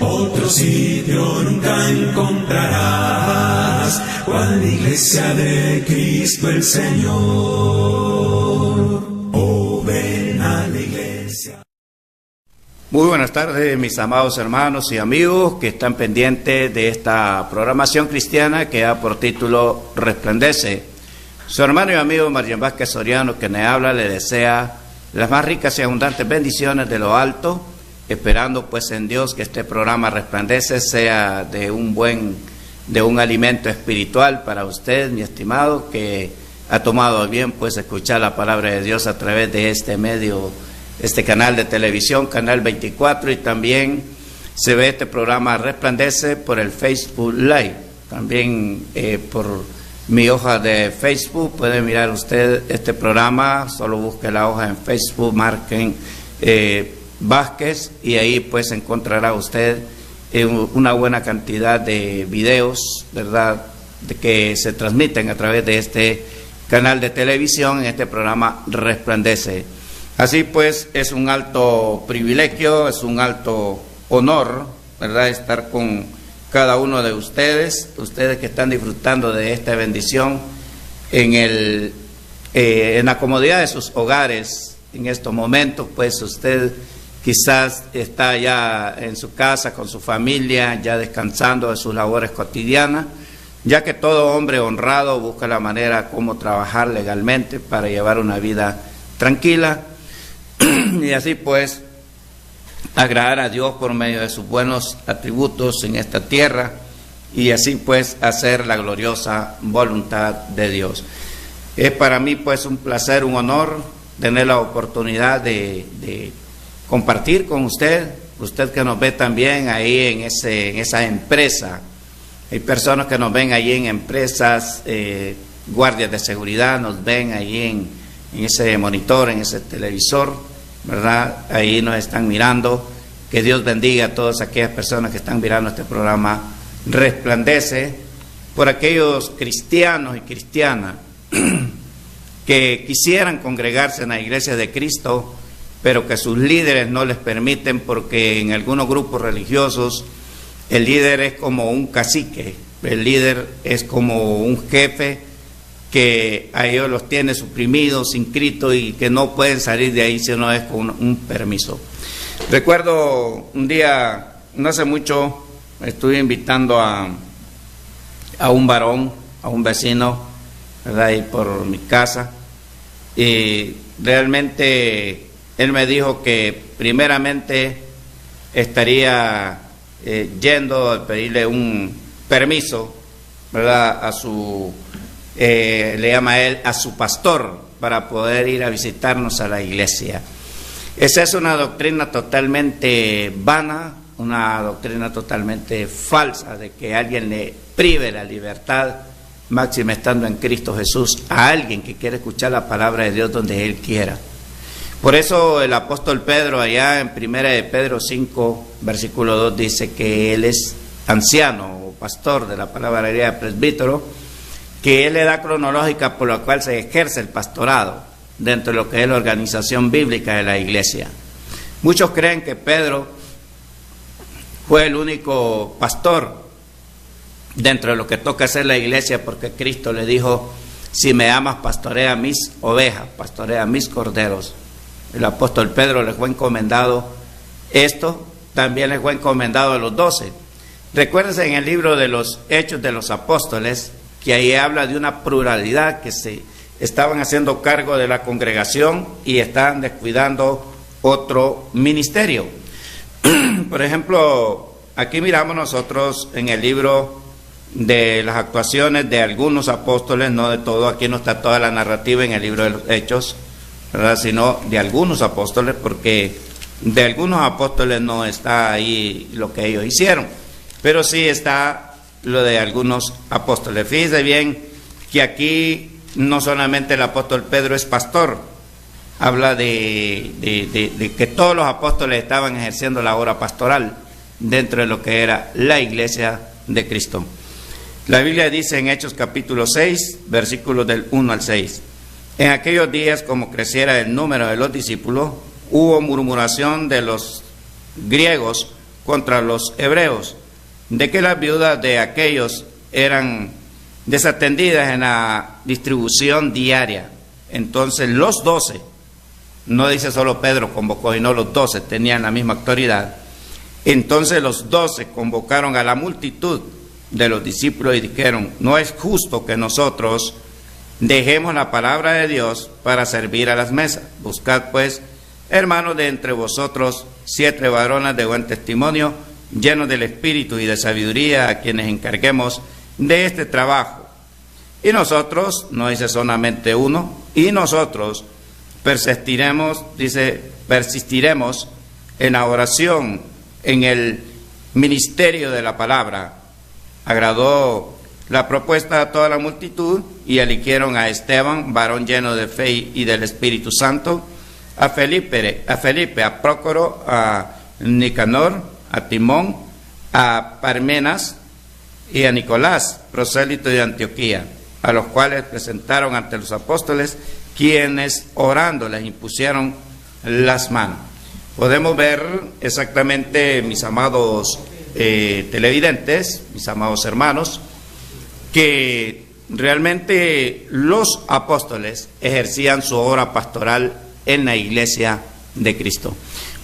otro sitio nunca encontrarás, cual iglesia de Cristo el Señor. Oh, ven a la iglesia. Muy buenas tardes, mis amados hermanos y amigos que están pendientes de esta programación cristiana que da por título Resplandece. Su hermano y amigo Margen Vázquez Soriano, que me habla, le desea las más ricas y abundantes bendiciones de lo alto, esperando pues en Dios que este programa Resplandece sea de un alimento espiritual para usted, mi estimado, que ha tomado bien pues escuchar la palabra de Dios a través de este medio, este canal de televisión, Canal 24, y también se ve este programa Resplandece por el Facebook Live, también por mi hoja de Facebook. Puede mirar usted este programa, solo busque la hoja en Facebook, marquen Vázquez, y ahí pues encontrará usted una buena cantidad de videos, ¿verdad?, de que se transmiten a través de este canal de televisión en este programa Resplandece. Así pues, es un alto privilegio, es un alto honor, ¿verdad?, estar con cada uno de ustedes que están disfrutando de esta bendición en la comodidad de sus hogares. En estos momentos, pues usted quizás está ya en su casa con su familia, ya descansando de sus labores cotidianas, ya que todo hombre honrado busca la manera como trabajar legalmente para llevar una vida tranquila y así pues agradar a Dios por medio de sus buenos atributos en esta tierra y así pues hacer la gloriosa voluntad de Dios. Es para mí pues un placer, un honor tener la oportunidad de compartir con usted que nos ve también ahí en esa empresa. Hay personas que nos ven ahí en empresas, guardias de seguridad, nos ven ahí en ese monitor, en ese televisor, ¿verdad? Ahí nos están mirando. Que Dios bendiga a todas aquellas personas que están mirando este programa Resplandece, por aquellos cristianos y cristianas que quisieran congregarse en la iglesia de Cristo, pero que sus líderes no les permiten, porque en algunos grupos religiosos el líder es como un cacique, el líder es como un jefe que a ellos los tiene suprimidos, inscritos, y que no pueden salir de ahí si no es con un permiso. Recuerdo un día, no hace mucho, estuve invitando a un varón, a un vecino, ¿verdad?, ahí por mi casa, y realmente él me dijo que primeramente estaría yendo a pedirle un permiso, ¿verdad?, a su, le llama él, a su pastor, para poder ir a visitarnos a la iglesia. Esa es una doctrina totalmente vana, una doctrina totalmente falsa, de que alguien le prive la libertad, máxima estando en Cristo Jesús, a alguien que quiere escuchar la palabra de Dios donde él quiera. Por eso el apóstol Pedro, allá en 1 de Pedro 5, versículo 2, dice que él es anciano o pastor de la palabra griega presbítero, que él le da cronológica por la cual se ejerce el pastorado dentro de lo que es la organización bíblica de la iglesia. Muchos creen que Pedro fue el único pastor dentro de lo que toca hacer la iglesia, porque Cristo le dijo: si me amas, pastorea mis ovejas, pastorea mis corderos. El apóstol Pedro les fue encomendado esto, también les fue encomendado a los 12. Recuérdense en el libro de los Hechos de los Apóstoles, que ahí habla de una pluralidad que se estaban haciendo cargo de la congregación y estaban descuidando otro ministerio. Por ejemplo, aquí miramos nosotros en el libro de las actuaciones de algunos apóstoles, no de todo, aquí no está toda la narrativa en el libro de los Hechos, ¿verdad?, sino de algunos apóstoles, porque de algunos apóstoles no está ahí lo que ellos hicieron, pero sí está lo de algunos apóstoles. Fíjense bien que aquí no solamente el apóstol Pedro es pastor, habla de que todos los apóstoles estaban ejerciendo la obra pastoral dentro de lo que era la iglesia de Cristo. La Biblia dice en Hechos capítulo 6, versículos del 1 al 6: en aquellos días, como creciera el número de los discípulos, hubo murmuración de los griegos contra los hebreos, de que las viudas de aquellos eran desatendidas en la distribución diaria. Entonces los 12, no dice solo Pedro convocó, sino los 12 tenían la misma autoridad. Entonces los 12 convocaron a la multitud de los discípulos y dijeron: no es justo que nosotros dejemos la palabra de Dios para servir a las mesas. Buscad pues, hermanos, de entre vosotros 7 varones de buen testimonio, llenos del espíritu y de sabiduría, a quienes encarguemos de este trabajo. Y nosotros, no dice solamente uno, y nosotros persistiremos en la oración, en el ministerio de la palabra. Agradó la propuesta a toda la multitud y eligieron a Esteban, varón lleno de fe y del Espíritu Santo, a Felipe, a Prócoro, a Nicanor, a Timón, a Parmenas y a Nicolás, prosélito de Antioquía, a los cuales presentaron ante los apóstoles, quienes orando les impusieron las manos. Podemos ver exactamente, mis amados televidentes, mis amados hermanos, que realmente los apóstoles ejercían su obra pastoral en la iglesia de Cristo.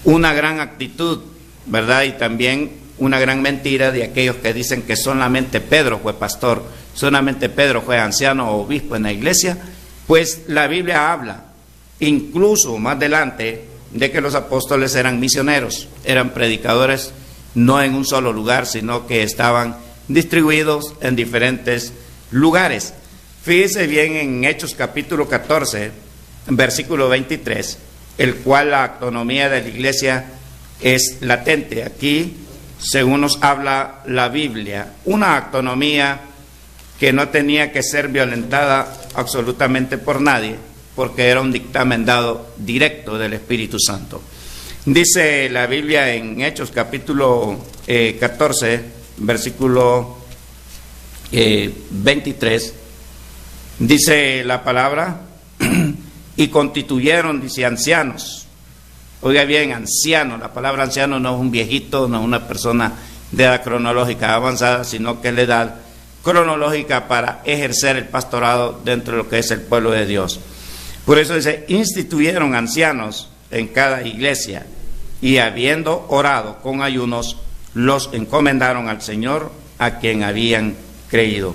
Una gran actitud, ¿verdad? Y también una gran mentira de aquellos que dicen que solamente Pedro fue pastor, solamente Pedro fue anciano o obispo en la iglesia. Pues la Biblia habla, incluso más adelante, de que los apóstoles eran misioneros, eran predicadores, no en un solo lugar, sino que estaban distribuidos en diferentes lugares. Fíjese bien en Hechos capítulo 14, versículo 23, el cual la autonomía de la iglesia es latente. Aquí, según nos habla la Biblia, una autonomía que no tenía que ser violentada absolutamente por nadie, porque era un dictamen dado directo del Espíritu Santo. Dice la Biblia en Hechos capítulo 14, versículo 23, dice la palabra, y constituyeron, dice, ancianos. Oiga bien, anciano, la palabra anciano no es un viejito, no es una persona de edad cronológica avanzada, sino que es la edad cronológica para ejercer el pastorado dentro de lo que es el pueblo de Dios. Por eso dice, instituyeron ancianos en cada iglesia, y habiendo orado con ayunos, los encomendaron al Señor, a quien habían creído.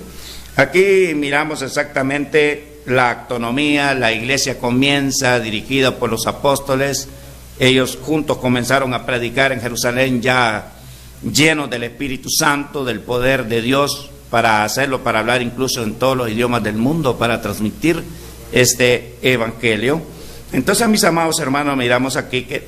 Aquí miramos exactamente la autonomía. La iglesia comienza dirigida por los apóstoles. Ellos juntos comenzaron a predicar en Jerusalén, ya llenos del Espíritu Santo, del poder de Dios, para hacerlo, para hablar incluso en todos los idiomas del mundo, para transmitir este evangelio. Entonces, mis amados hermanos, miramos aquí que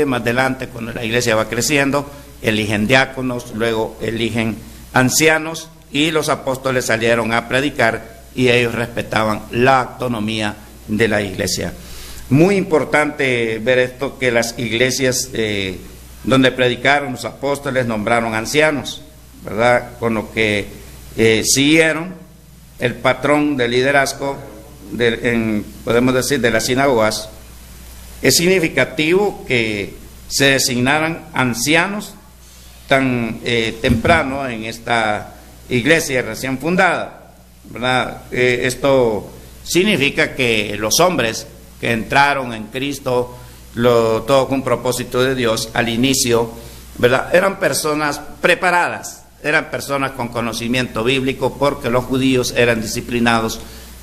más adelante, cuando la iglesia va creciendo, eligen diáconos, luego eligen ancianos, y los apóstoles salieron a predicar, y ellos respetaban la autonomía de la iglesia. Muy importante ver esto, que las iglesias donde predicaron los apóstoles nombraron ancianos, ¿verdad? Con lo que siguieron el patrón de liderazgo, podemos decir, de las sinagogas. Es significativo que se designaran ancianos tan temprano en esta iglesia recién fundada, ¿verdad? Esto significa que los hombres que entraron en Cristo, todo con un propósito de Dios al inicio, ¿verdad?, eran personas preparadas, eran personas con conocimiento bíblico, porque los judíos eran disciplinados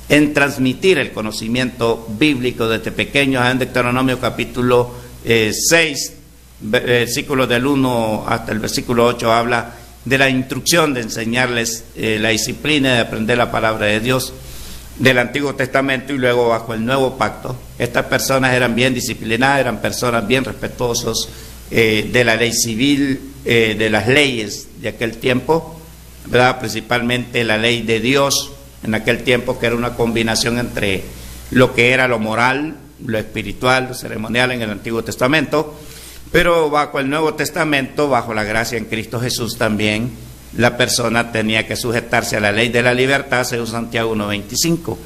en transmitir el conocimiento bíblico desde pequeños. En Deuteronomio capítulo 6, versículos del 1 hasta el versículo 8, habla de la instrucción de enseñarles la disciplina de aprender la palabra de Dios del Antiguo Testamento. Y luego, bajo el Nuevo Pacto, estas personas eran bien disciplinadas, eran personas bien respetuosos de la ley civil, de las leyes de aquel tiempo, ¿verdad? Principalmente la ley de Dios en aquel tiempo, que era una combinación entre lo que era lo moral, lo espiritual, lo ceremonial en el Antiguo Testamento. Pero bajo el Nuevo Testamento, bajo la gracia en Cristo Jesús, también la persona tenía que sujetarse a la ley de la libertad, según Santiago 1:25,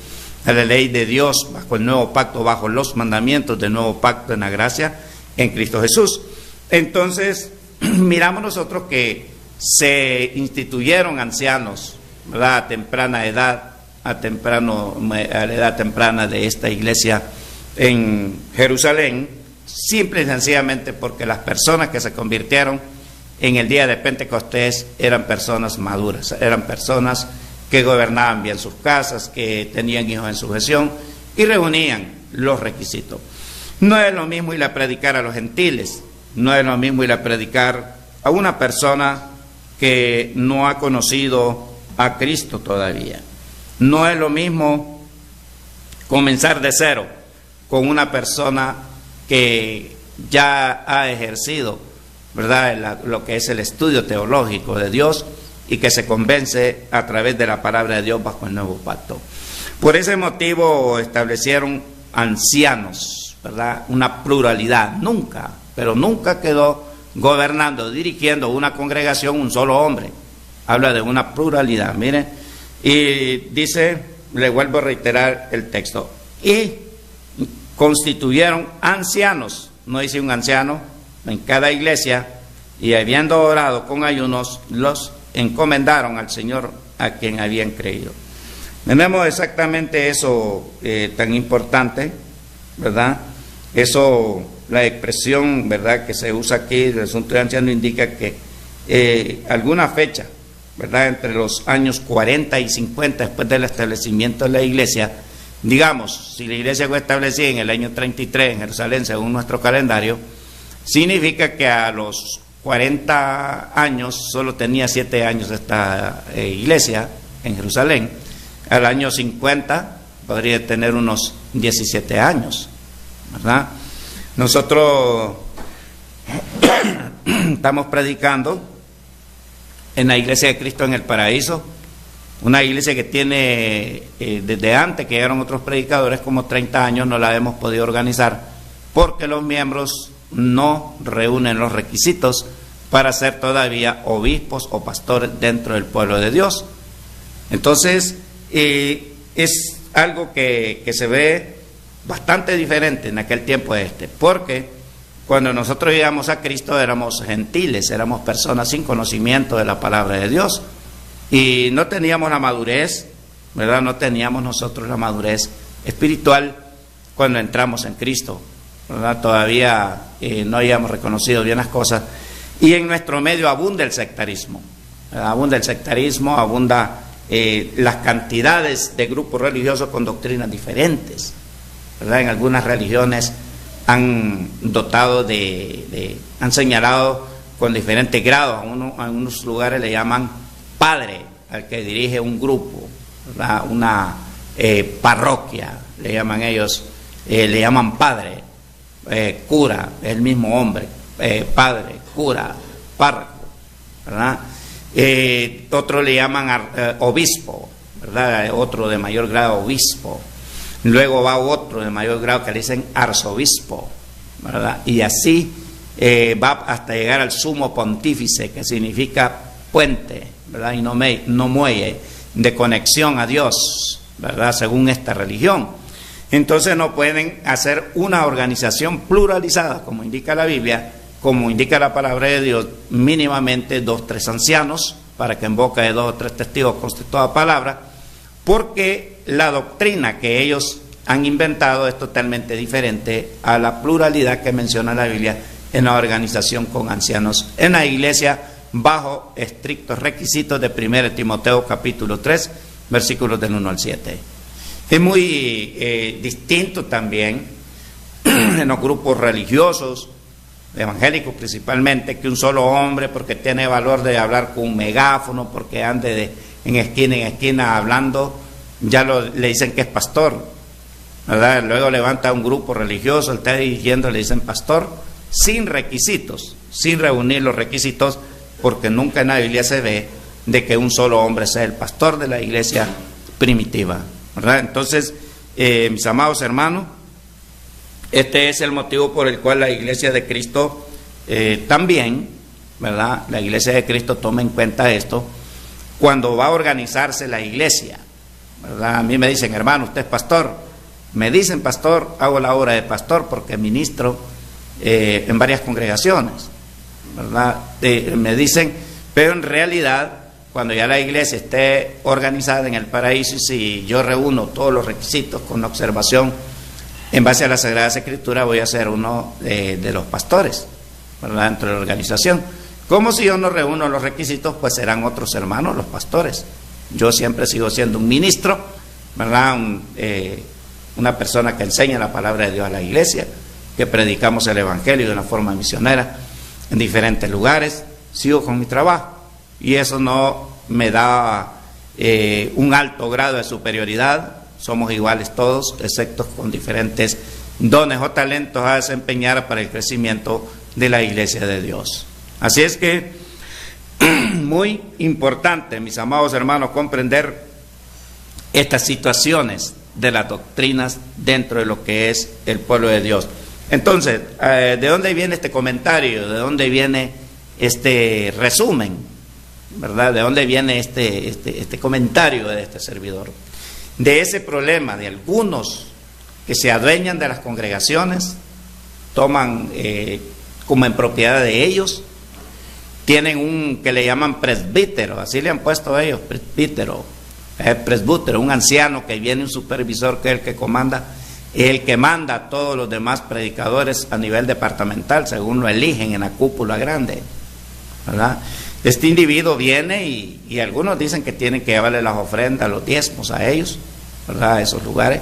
a la ley de Dios bajo el nuevo pacto, bajo los mandamientos del nuevo pacto en la gracia en Cristo Jesús. Entonces, miramos nosotros que se instituyeron ancianos, ¿verdad?, a temprana edad, a la edad temprana de esta iglesia en Jerusalén, simple y sencillamente porque las personas que se convirtieron en el día de Pentecostés eran personas maduras, eran personas que gobernaban bien sus casas, que tenían hijos en sujeción y reunían los requisitos. No es lo mismo ir a predicar a los gentiles, no es lo mismo ir a predicar a una persona que no ha conocido a Cristo todavía. No es lo mismo comenzar de cero con una persona que ya ha ejercido, ¿verdad?, lo que es el estudio teológico de Dios y que se convence a través de la palabra de Dios bajo el nuevo pacto. Por ese motivo establecieron ancianos, ¿verdad?, una pluralidad. Nunca, pero nunca quedó gobernando, dirigiendo una congregación un solo hombre. Habla de una pluralidad, miren, y dice, le vuelvo a reiterar el texto, y constituyeron ancianos, no dice un anciano, en cada iglesia, y habiendo orado con ayunos, los encomendaron al Señor a quien habían creído. Tenemos exactamente eso tan importante, ¿verdad? Eso, la expresión, ¿verdad?, que se usa aquí, el asunto de anciano, indica que alguna fecha, ¿verdad?, entre los años 40 y 50 después del establecimiento de la iglesia, digamos, si la iglesia fue establecida en el año 33 en Jerusalén, según nuestro calendario, significa que a los 40 años solo tenía 7 años esta iglesia en Jerusalén. Al año 50 podría tener unos 17 años, ¿verdad? Nosotros estamos predicando en la Iglesia de Cristo en el Paraíso, una iglesia que tiene desde antes que llegaron otros predicadores como 30 años, no la hemos podido organizar porque los miembros no reúnen los requisitos para ser todavía obispos o pastores dentro del pueblo de Dios. Entonces es algo que se ve bastante diferente en aquel tiempo porque cuando nosotros llegamos a Cristo éramos gentiles, éramos personas sin conocimiento de la palabra de Dios y no teníamos la madurez, ¿verdad? No teníamos nosotros la madurez espiritual cuando entramos en Cristo, ¿verdad? Todavía no habíamos reconocido bien las cosas y en nuestro medio abunda el sectarismo, ¿verdad? Abunda el sectarismo, abunda las cantidades de grupos religiosos con doctrinas diferentes, ¿verdad? En algunas religiones han dotado han señalado con diferentes grados, a unos lugares le llaman padre al que dirige un grupo, ¿verdad? Una parroquia, le llaman ellos, le llaman padre, cura, es el mismo hombre, padre, cura, párroco, ¿verdad? Otro le llaman obispo, ¿verdad? Otro de mayor grado, obispo. Luego va otro de mayor grado que le dicen arzobispo, ¿verdad? Y así va hasta llegar al sumo pontífice, que significa puente, ¿verdad? Y no muelle, de conexión a Dios, ¿verdad? Según esta religión. Entonces no pueden hacer una organización pluralizada, como indica la Biblia, como indica la palabra de Dios, mínimamente 2 o 3 ancianos, para que en boca de 2 o 3 testigos conste toda palabra, porque la doctrina que ellos han inventado es totalmente diferente a la pluralidad que menciona la Biblia en la organización con ancianos en la iglesia bajo estrictos requisitos de 1 Timoteo capítulo 3 versículos del 1 al 7. Es muy distinto también en los grupos religiosos, evangélicos principalmente, que un solo hombre, porque tiene valor de hablar con un megáfono, porque ande en esquina hablando, ya le dicen que es pastor, ¿verdad? Luego levanta un grupo religioso, él está dirigiendo, le dicen pastor, sin requisitos, sin reunir los requisitos, porque nunca en la Biblia se ve de que un solo hombre sea el pastor de la iglesia primitiva, ¿verdad? Entonces, mis amados hermanos, este es el motivo por el cual la iglesia de Cristo también, ¿verdad? La iglesia de Cristo toma en cuenta esto cuando va a organizarse la iglesia, ¿verdad? A mí me dicen, hermano, usted es pastor. Me dicen pastor, hago la obra de pastor porque ministro en varias congregaciones, ¿verdad? Me dicen, pero en realidad, cuando ya la iglesia esté organizada en el paraíso, y si yo reúno todos los requisitos con observación en base a las Sagradas Escrituras, voy a ser uno de los pastores, ¿verdad? Dentro de la organización. Como si yo no reúno los requisitos, pues serán otros hermanos los pastores. Yo siempre sigo siendo un ministro, ¿verdad? Una persona que enseña la palabra de Dios a la iglesia, que predicamos el evangelio de una forma misionera en diferentes lugares. Sigo con mi trabajo y eso no me da un alto grado de superioridad. Somos iguales todos, excepto con diferentes dones o talentos a desempeñar para el crecimiento de la iglesia de Dios. Así es que muy importante, mis amados hermanos, comprender estas situaciones de las doctrinas dentro de lo que es el pueblo de Dios. Entonces, ¿de dónde viene este comentario? ¿De dónde viene este resumen? ¿Verdad? ¿De dónde viene este comentario de este servidor? De ese problema de algunos que se adueñan de las congregaciones, toman como en propiedad de ellos, tienen un que le llaman presbítero, así le han puesto ellos, presbítero, un anciano que viene, un supervisor que es el que comanda, el que manda a todos los demás predicadores a nivel departamental, según lo eligen en la cúpula grande, ¿verdad? Este individuo viene y algunos dicen que tienen que llevarle las ofrendas, los diezmos a ellos, ¿verdad? A esos lugares,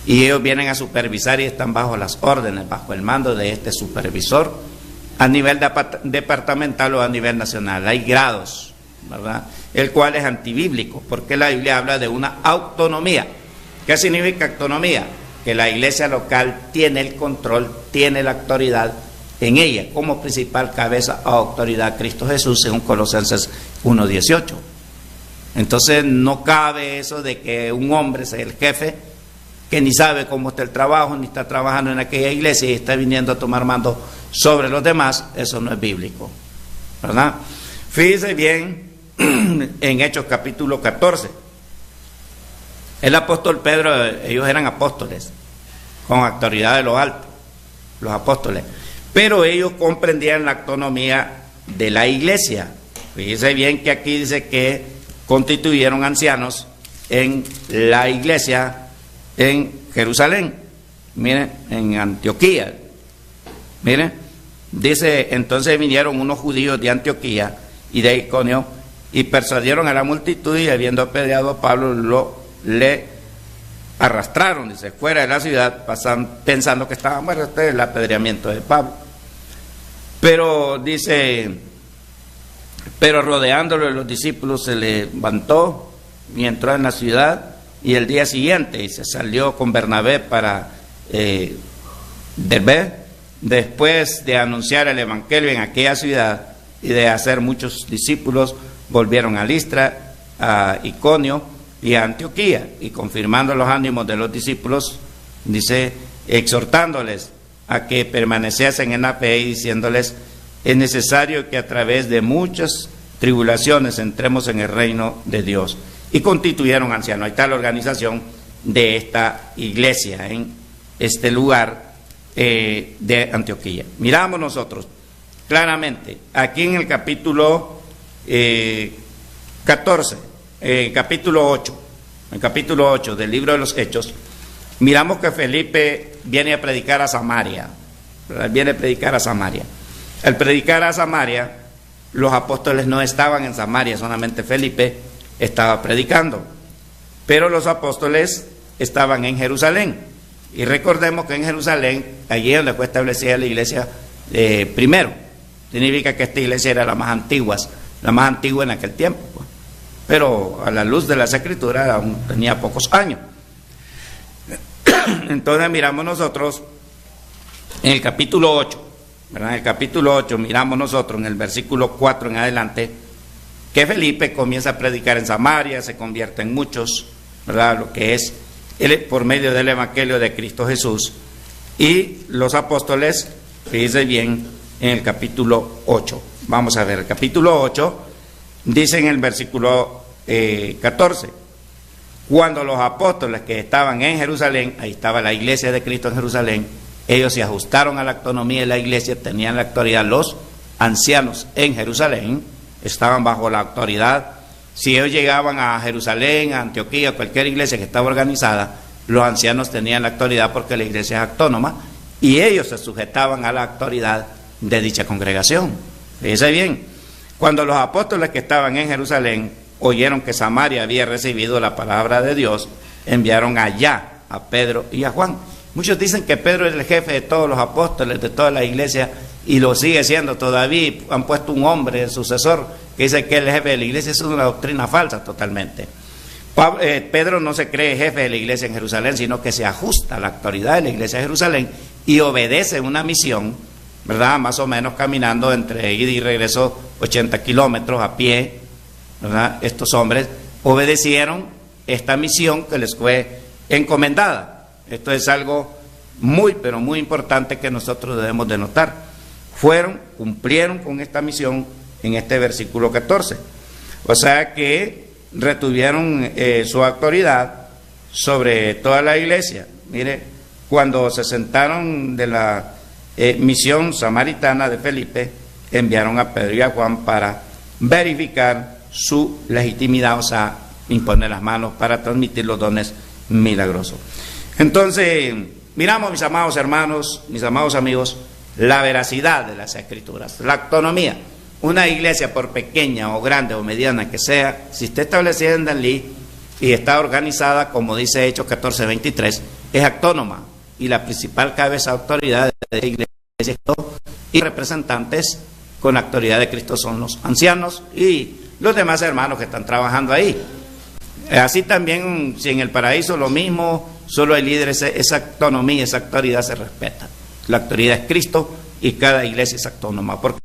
y ellos vienen a supervisar y están bajo las órdenes, bajo el mando de este supervisor, a nivel departamental o a nivel nacional. Hay grados, ¿verdad? El cual es antibíblico, porque la Biblia habla de una autonomía. ¿Qué significa autonomía? Que la iglesia local tiene el control, tiene la autoridad en ella, como principal cabeza o autoridad Cristo Jesús, según Colosenses 1:18. Entonces no cabe eso de que un hombre sea el jefe, que ni sabe cómo está el trabajo, ni está trabajando en aquella iglesia y está viniendo a tomar mando sobre los demás. Eso no es bíblico, ¿verdad? Fíjese bien en Hechos capítulo 14. El apóstol Pedro, ellos eran apóstoles con autoridad de lo alto, los apóstoles, pero ellos comprendían la autonomía de la iglesia. Fíjese bien que aquí dice que constituyeron ancianos en la iglesia en Jerusalén, miren, en Antioquía, miren, dice, entonces vinieron unos judíos de Antioquía y de Iconio y persuadieron a la multitud, y habiendo apedreado a Pablo le arrastraron, dice, fuera de la ciudad, pensando que estaba muerto. Este es el apedreamiento de Pablo. Pero dice, pero rodeándolo los discípulos se levantó y entró en la ciudad, y el día siguiente y se salió con Bernabé para Derbe, después de anunciar el evangelio en aquella ciudad y de hacer muchos discípulos, volvieron a Listra, a Iconio y a Antioquía, y confirmando los ánimos de los discípulos, dice, exhortándoles a que permaneciesen en la fe y diciéndoles, es necesario que a través de muchas tribulaciones entremos en el reino de Dios. Y constituyeron ancianos. Ahí está la organización de esta iglesia en este lugar de Antioquía. Miramos nosotros claramente aquí en el capítulo 14, capítulo 8, el capítulo 8 del libro de los Hechos, miramos que Felipe viene a predicar a Samaria, ¿verdad? Viene a predicar a Samaria. Al predicar a Samaria, los apóstoles no estaban en Samaria, solamente Felipe estaba predicando, pero los apóstoles estaban en Jerusalén, y recordemos que en Jerusalén, allí es donde fue establecida la iglesia primero. Significa que esta iglesia era la más antigua en aquel tiempo, pues. Pero a la luz de las Escrituras aún tenía pocos años. Entonces miramos nosotros en el capítulo 8, ¿verdad? En el capítulo 8 miramos nosotros en el versículo 4 en adelante, que Felipe comienza a predicar en Samaria, se convierte en muchos, ¿verdad? Lo que es por medio del evangelio de Cristo Jesús. Y los apóstoles, fíjense bien, en el capítulo 8. Vamos a ver, el capítulo 8 dice en el versículo 14, cuando los apóstoles que estaban en Jerusalén, ahí estaba la iglesia de Cristo en Jerusalén, ellos se ajustaron a la autonomía de la iglesia, tenían la autoridad, los ancianos en Jerusalén, estaban bajo la autoridad. Si ellos llegaban a Jerusalén, a Antioquía, a cualquier iglesia que estaba organizada, los ancianos tenían la autoridad porque la iglesia es autónoma y ellos se sujetaban a la autoridad de dicha congregación. Fíjense bien, cuando los apóstoles que estaban en Jerusalén oyeron que Samaria había recibido la palabra de Dios, enviaron allá a Pedro y a Juan. Muchos dicen que Pedro es el jefe de todos los apóstoles, de toda la iglesia, y lo sigue siendo todavía. Han puesto un hombre, el sucesor, que dice que es el jefe de la iglesia. Eso es una doctrina falsa totalmente. Pedro no se cree jefe de la iglesia en Jerusalén, sino que se ajusta a la autoridad de la iglesia de Jerusalén y obedece una misión, ¿verdad? Más o menos caminando entre ida y regreso 80 kilómetros a pie, ¿verdad? Estos hombres obedecieron esta misión que les fue encomendada. Esto es algo muy, pero muy importante que nosotros debemos de notar. Cumplieron con esta misión en este versículo 14. O sea que retuvieron su autoridad sobre toda la iglesia. Mire, cuando se sentaron de la misión samaritana de Felipe, enviaron a Pedro y a Juan para verificar su legitimidad, o sea, imponer las manos para transmitir los dones milagrosos. Entonces, miramos, mis amados hermanos, mis amados amigos, la veracidad de las Escrituras, la autonomía. Una iglesia, por pequeña o grande o mediana que sea, si está establecida en Danlí y está organizada, como dice Hechos 14:23, es autónoma, y la principal cabeza autoridad de la iglesia y representantes con la autoridad de Cristo son los ancianos y los demás hermanos que están trabajando ahí. Así también, si en el paraíso lo mismo, solo hay líderes, esa autonomía, esa autoridad se respeta. La autoridad es Cristo y cada iglesia es autónoma. Porque